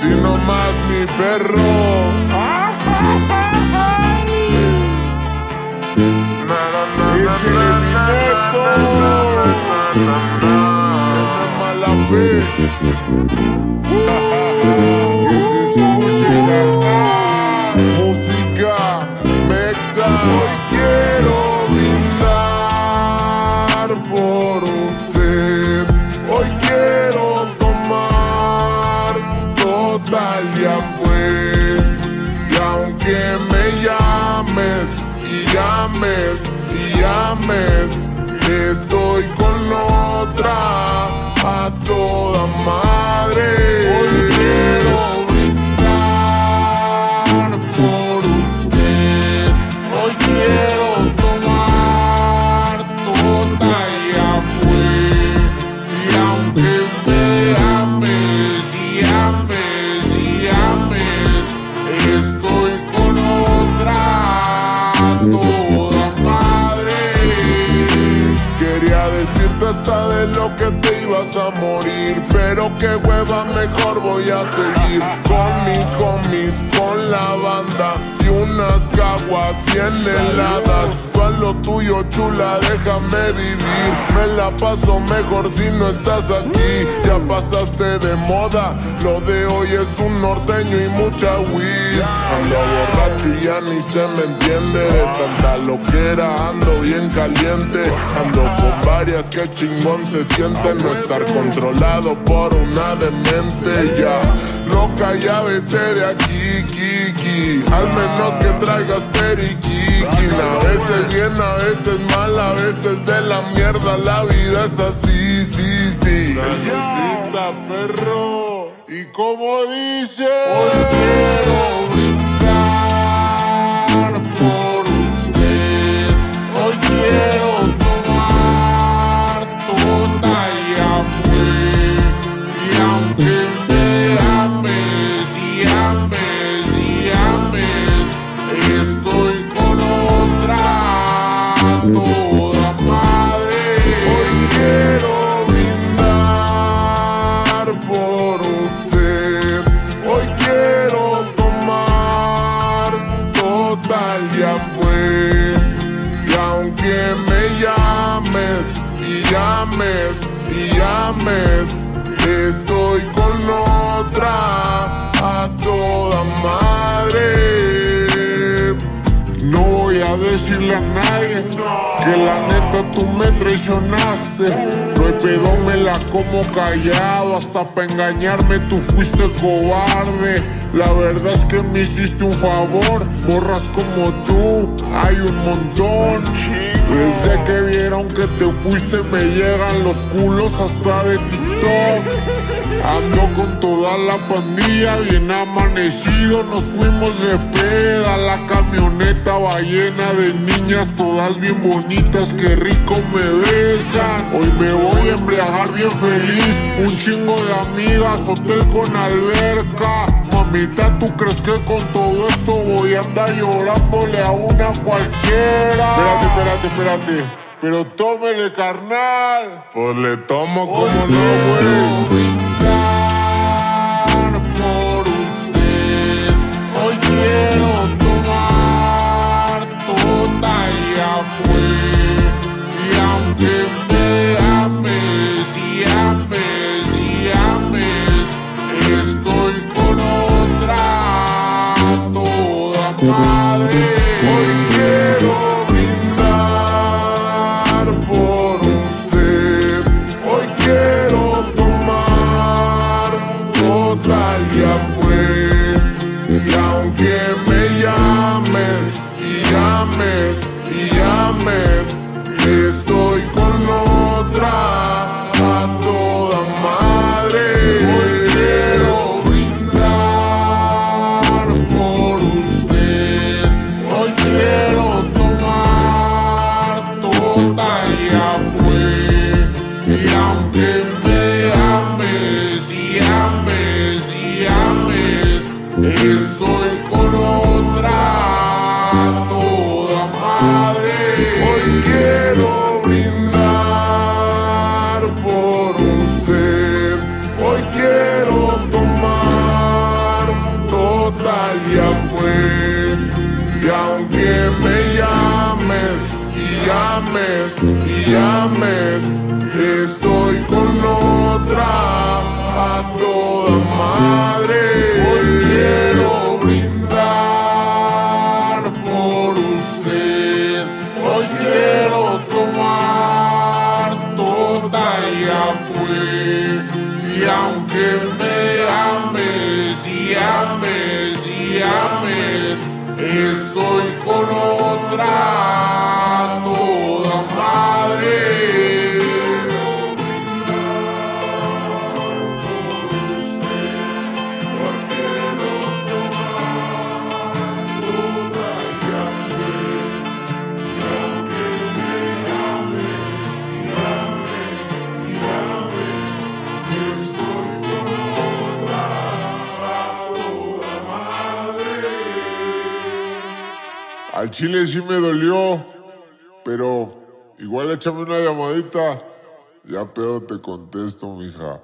Así nomás, mi perro. Mala fe. Música Mexa. Hoy quiero brindar por usted. Hoy quiero tomar, total ya fue. Y aunque me llames y llames y llames, estoy con otra a toda madre. Hoy quiero brindar por usted. Hoy quiero tomar, total ya fue. Y aunque me ames y ames y ames, estoy con otra a toda madre. Quería decirte hasta de lo que te ibas a morir, pero qué hueva, mejor voy a seguir con mis homies, con la banda y unas caguas bien heladas. Tú haz lo tuyo, chula, déjame vivir. Me la paso mejor si no estás aquí. Ya pasaste de moda, lo de hoy es un norteño y mucha weed. Ando borracho y ya ni se me entiende. De tanta loquera ando bien caliente. Ando con varias, que chingón se siente no estar controlado por una demente. Ya, loca, ya vete de aquí, Kiki. Al menos que traigas periquiki. A veces bien, a veces mal, a veces de la mierda. La vida es así, sí, sí. Saludcita, perro. Y como dice, hoy quiero brindar por usted. Hoy quiero tomar, total ya fue. Y aunque me ames y ames y ames, estoy con otra a toda madre. Hoy quiero brindar por usted. Hoy quiero tomar, total ya fue. Y aunque me llames y llames y llames, estoy con otra a toda madre. No voy a decirle a nadie que la neta tú me traicionaste. No hay pedo, me la como callado. Hasta pa' engañarme tú fuiste cobarde. La verdad es que me hiciste un favor. Morras como tú hay un montón. Desde que vieron que te fuiste me llegan los culos hasta de TikTok. Ando con toda la pandilla bien amanecido. Nos fuimos de peda. La camioneta va llena de niñas, todas bien bonitas, que rico me besan. Hoy me voy a embriagar bien feliz. Un chingo de amigas, hotel con alberca. Mamita, ¿tú crees que con todo esto voy a andar llorándole a una cualquiera? Espérate. Pero tómele, carnal. Pues le tomo como no, güey. Por usted, hoy quiero tomar, total ya fue. Y aunque me ames y ames y ames, estoy con otra a toda madre. Hoy quiero brindar por usted. Hoy quiero tomar, total ya fue. Y aunque me llames y llames y llames, estoy con otra a toda madre. Hoy quiero brindar por usted. Y aunque me ames y ames y ames, estoy con otra toda madre. Al chile sí me dolió, pero igual échame una llamadita. Ya pedo te contesto, mija.